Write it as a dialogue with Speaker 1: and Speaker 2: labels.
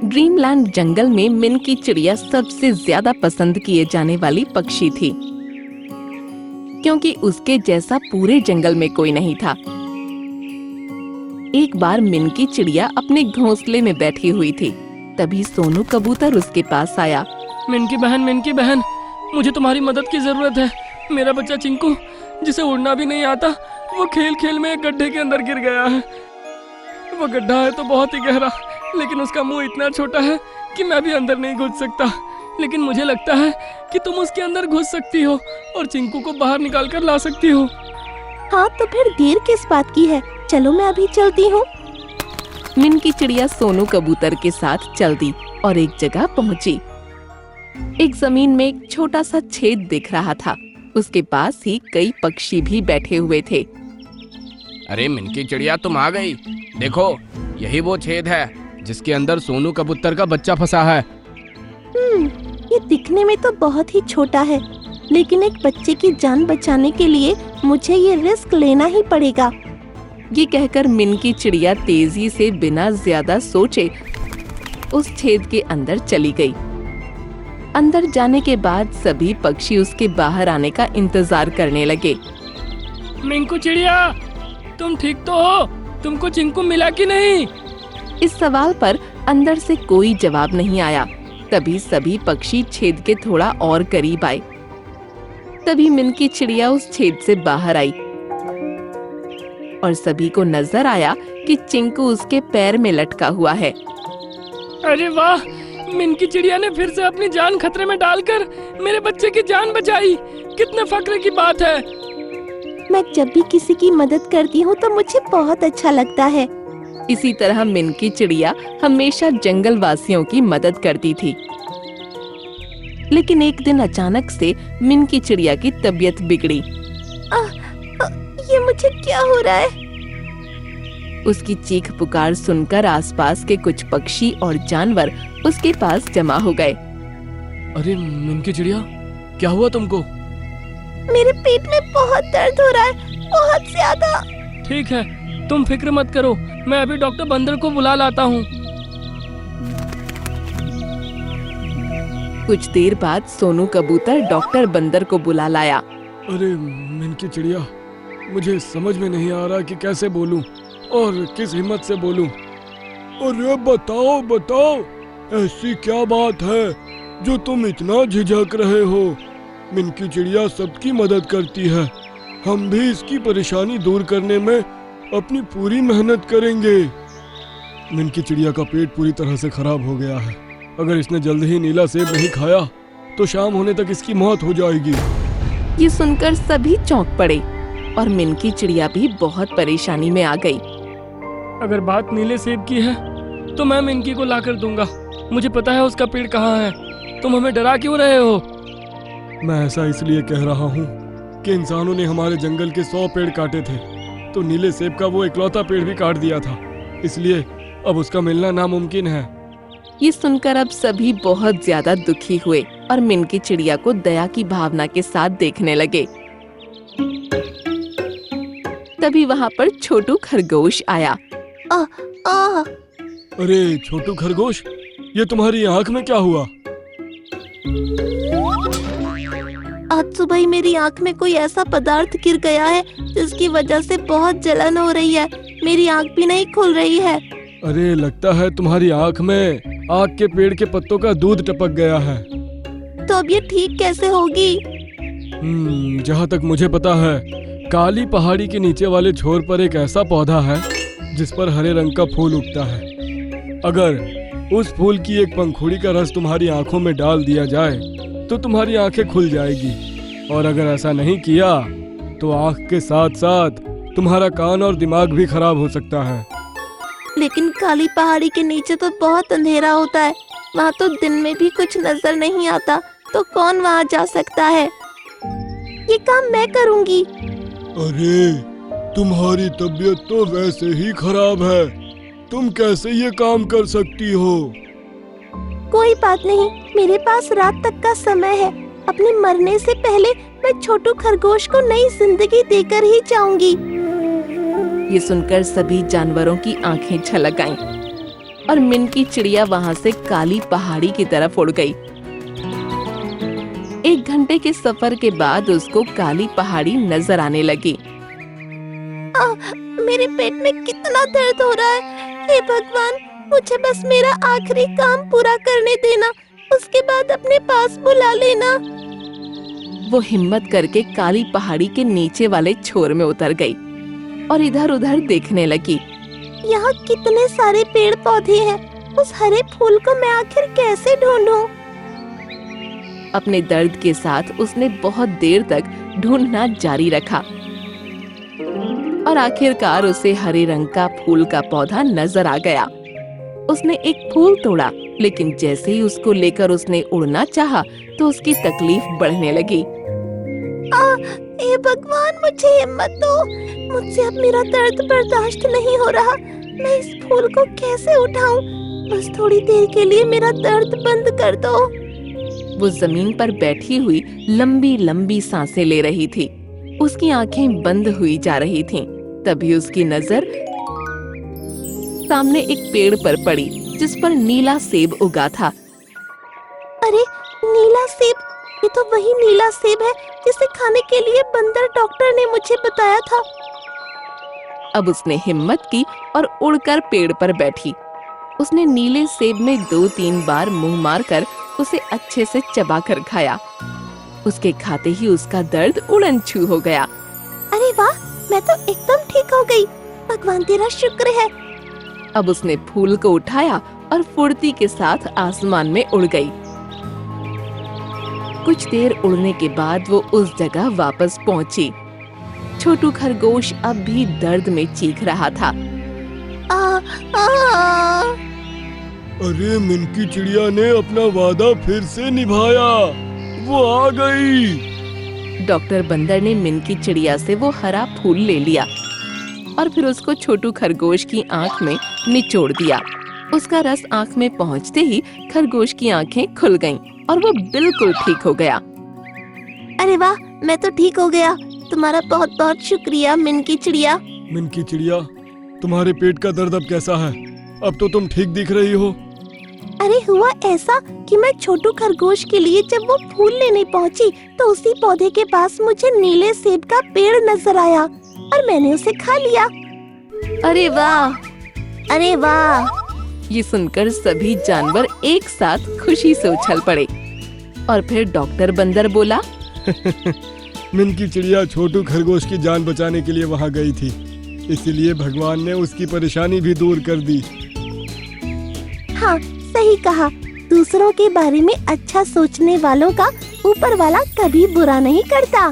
Speaker 1: Dreamland जंगल में मिनकी चिड़िया सबसे ज्यादा पसंद किए जाने वाली पक्षी थी, क्योंकि उसके जैसा पूरे जंगल में कोई नहीं था। एक बार मिनकी चिड़िया अपने घोंसले में बैठी हुई थी, तभी सोनू कबूतर उसके पास आया।
Speaker 2: मिनकी बहन, मुझे तुम्हारी मदद की जरूरत है। मेरा बच्चा चिंकू, जिसे उड़ना भी नहीं आता, वो खेल खेल में एक गड्ढे के अंदर गिर गया है। वो गड्ढा है तो बहुत ही गहरा, लेकिन उसका मुंह इतना छोटा है कि मैं भी अंदर नहीं घुस सकता। लेकिन मुझे लगता है कि तुम उसके अंदर घुस सकती हो और चिंकू को बाहर निकाल कर ला सकती हो।
Speaker 3: हाँ, तो फिर देर किस बात की है, चलो मैं अभी चलती हूँ।
Speaker 1: मिनकी चिड़िया सोनू कबूतर के साथ चल दी और एक जगह पहुंची। एक जमीन में एक छोटा सा छेद दिख रहा था, उसके पास ही कई पक्षी भी बैठे हुए थे।
Speaker 2: अरे मिनकी चिड़िया, तुम आ गई। देखो, यही वो छेद है जिसके अंदर सोनू कबूतर का बच्चा फंसा है।
Speaker 3: ये दिखने में तो बहुत ही छोटा है, लेकिन एक बच्चे की जान बचाने के लिए मुझे ये रिस्क लेना ही पड़ेगा।
Speaker 1: ये कहकर मिनकी चिड़िया तेजी से बिना ज्यादा सोचे उस छेद के अंदर चली गई। अंदर जाने के बाद सभी पक्षी उसके बाहर आने का इंतजार करने लगे।
Speaker 2: मिंकू चिड़िया, तुम ठीक तो हो? तुमको चिंकू मिला कि नहीं?
Speaker 1: इस सवाल पर अंदर से कोई जवाब नहीं आया। तभी सभी पक्षी छेद के थोड़ा और करीब आए। तभी मिनकी चिड़िया उस छेद से बाहर आई और सभी को नजर आया कि चिंकू उसके पैर में लटका हुआ है।
Speaker 2: अरे वाह, मिनकी चिड़िया ने फिर से अपनी जान खतरे में डालकर मेरे बच्चे की जान बचाई। कितने फक्र की बात है।
Speaker 3: मैं जब भी किसी की मदद करती हूँ तो मुझे बहुत अच्छा लगता है।
Speaker 1: इसी तरह मिनकी चिड़िया हमेशा जंगल वासियों की मदद करती थी। लेकिन एक दिन अचानक से मिनकी चिड़िया की तबीयत बिगड़ी।
Speaker 3: ये मुझे क्या हो रहा है?
Speaker 1: उसकी चीख पुकार सुनकर आसपास के कुछ पक्षी और जानवर उसके पास जमा हो गए।
Speaker 2: अरे मिनकी चिड़िया, क्या हुआ तुमको?
Speaker 3: मेरे पेट में बहुत दर्द हो रहा है, बहुत ज्यादा।
Speaker 2: ठीक है, तुम फिक्र मत करो, मैं अभी डॉक्टर बंदर को बुला लाता हूँ।
Speaker 1: कुछ देर बाद सोनू कबूतर डॉक्टर बंदर को बुला लाया।
Speaker 2: अरे मिनकी चिड़िया, मुझे समझ में नहीं आ रहा कि कैसे बोलूं और किस हिम्मत से बोलूं। अरे बताओ, ऐसी क्या बात है जो तुम इतना झिझक रहे हो? मिनकी चिड़िया सबकी मदद करती है। हम भी इसकी परेशानी दूर करने में अपनी पूरी मेहनत करेंगे। मिनकी चिड़िया का पेट पूरी तरह से खराब हो गया है। अगर इसने जल्द ही नीला सेब नहीं खाया तो शाम होने तक इसकी मौत हो जाएगी।
Speaker 1: ये सुनकर सभी चौंक पड़े और मिनकी चिड़िया भी बहुत परेशानी में आ गई।
Speaker 2: अगर बात नीले सेब की है तो मैं मिनकी को लाकर दूंगा। मुझे पता है उसका पेड़ कहाँ है। तुम हमें डरा क्यों रहे हो? मैं ऐसा इसलिए कह रहा हूँ कि इंसानों ने हमारे जंगल के 100 पेड़ काटे थे, तो नीले सेब का वो इकलौता पेड़ भी काट दिया था। इसलिए अब उसका मिलना नामुमकिन है।
Speaker 1: ये सुनकर अब सभी बहुत ज्यादा दुखी हुए और मिनकी चिड़िया को दया की भावना के साथ देखने लगे। तभी वहाँ पर छोटू खरगोश आया।
Speaker 2: अरे छोटू खरगोश, ये तुम्हारी आँख में क्या हुआ?
Speaker 3: आज सुबह ही मेरी आँख में कोई ऐसा पदार्थ गिर गया है जिसकी वजह से बहुत जलन हो रही है। मेरी आँख भी नहीं खुल रही है।
Speaker 2: अरे लगता है तुम्हारी आँख में आग के पेड़ के पत्तों का दूध टपक गया है।
Speaker 3: तो अब ये ठीक कैसे होगी?
Speaker 2: जहाँ तक मुझे पता है, काली पहाड़ी के नीचे वाले छोर पर एक ऐसा पौधा है जिस पर हरे रंग का फूल उगता है। अगर उस फूल की एक पंखुड़ी का रस तुम्हारी आंखों में डाल दिया जाए तो तुम्हारी आंखें खुल जाएगी, और अगर ऐसा नहीं किया तो आंख के साथ साथ तुम्हारा कान और दिमाग भी खराब हो सकता है।
Speaker 3: लेकिन काली पहाड़ी के नीचे तो बहुत अंधेरा होता है, वहाँ तो दिन में भी कुछ नजर नहीं आता, तो कौन वहाँ जा सकता है? ये काम मैं करूँगी।
Speaker 2: अरे तुम्हारी तबीयत तो वैसे ही खराब है, तुम कैसे ये काम कर सकती हो?
Speaker 3: कोई बात नहीं, मेरे पास रात तक का समय है। अपने मरने से पहले मैं छोटू खरगोश को नई जिंदगी देकर ही जाऊंगी।
Speaker 1: ये सुनकर सभी जानवरों की आंखें छलक आईं और मिनकी चिड़िया वहां से काली पहाड़ी की तरफ उड़ गई। 1 घंटे के सफर के बाद उसको काली पहाड़ी नजर आने लगी।
Speaker 3: मेरे पेट में कितना दर्द हो रहा है। हे भगवान, मुझे बस मेरा आखिरी काम पूरा करने देना, उसके बाद अपने पास बुला लेना।
Speaker 1: वो हिम्मत करके काली पहाड़ी के नीचे वाले छोर में उतर गई और इधर उधर देखने लगी।
Speaker 3: यहाँ कितने सारे पेड़ पौधे हैं, उस हरे फूल को मैं आखिर कैसे ढूंढूं?
Speaker 1: अपने दर्द के साथ उसने बहुत देर तक ढूंढना जारी रखा और आखिरकार उसे हरे रंग का फूल का पौधा नजर आ गया। उसने एक फूल तोड़ा, लेकिन जैसे ही उसको लेकर उसने उड़ना चाहा तो उसकी तकलीफ बढ़ने लगी।
Speaker 3: हे भगवान, मुझे हिम्मत दो, मुझसे अब मेरा दर्द बर्दाश्त नहीं हो रहा। मैं इस फूल को कैसे उठाऊं? बस थोड़ी देर के लिए मेरा दर्द बंद कर दो।
Speaker 1: वो जमीन पर बैठी हुई लंबी लंबी सांसें ले रही थी। उसकी आंखें बंद हुई जा रही थीं। तभी उसकी नजर सामने एक पेड़ पर पड़ी, जिस पर नीला सेब उगा था।
Speaker 3: अरे नीला सेब, ये तो वही नीला सेब है जिसे खाने के लिए बंदर डॉक्टर ने मुझे बताया था।
Speaker 1: अब उसने हिम्मत की और उड़कर पेड़ पर बैठी। उसने नीले सेब में 2-3 बार मुंह मारकर उसे अच्छे से चबाकर खाया। उसके खाते ही उसका दर्द उड़न-छू हो गया।
Speaker 3: अरे वाह, मैं तो एकदम ठीक हो गई। भगवान तेरा शुक्र है।
Speaker 1: अब उसने फूल को उठाया और फुर्ती के साथ आसमान में उड़ गई। कुछ देर उड़ने के बाद वो उस जगह वापस पहुंची। छोटू खरगोश अब भी दर्द में चीख रहा था।
Speaker 2: अरे मिनकी चिड़िया ने अपना वादा फिर से निभाया, वो आ गई।
Speaker 1: डॉक्टर बंदर ने मिनकी चिड़िया से वो हरा फूल ले लिया और फिर उसको छोटू खरगोश की आंख में निचोड़ दिया। उसका रस आंख में पहुंचते ही खरगोश की आंखें खुल गईं और वो बिल्कुल ठीक हो गया।
Speaker 3: अरे वाह, मैं तो ठीक हो गया। तुम्हारा बहुत बहुत शुक्रिया मिनकी चिड़िया।
Speaker 2: मिनकी चिड़िया, तुम्हारे पेट का दर्द अब कैसा है? अब तो तुम ठीक दिख रही हो।
Speaker 3: अरे हुआ ऐसा कि मैं छोटू खरगोश के लिए जब वो फूल लेने पहुंची तो उसी पौधे के पास मुझे नीले सेब का पेड़ नजर आया और मैंने उसे खा लिया।
Speaker 1: अरे वाह!
Speaker 3: अरे वाह!
Speaker 1: ये सुनकर सभी जानवर एक साथ खुशी से उछल पड़े। और फिर डॉक्टर बंदर बोला,
Speaker 2: मिनकी चिड़िया छोटू खरगोश की जान बचाने के लिए वहाँ गई थी, इसीलिए भगवान ने उसकी परेशानी भी दूर कर दी।
Speaker 3: हाँ, सही कहा। दूसरों के बारे में अच्छा सोचने वालों का ऊपर वाला कभी बुरा नहीं करता।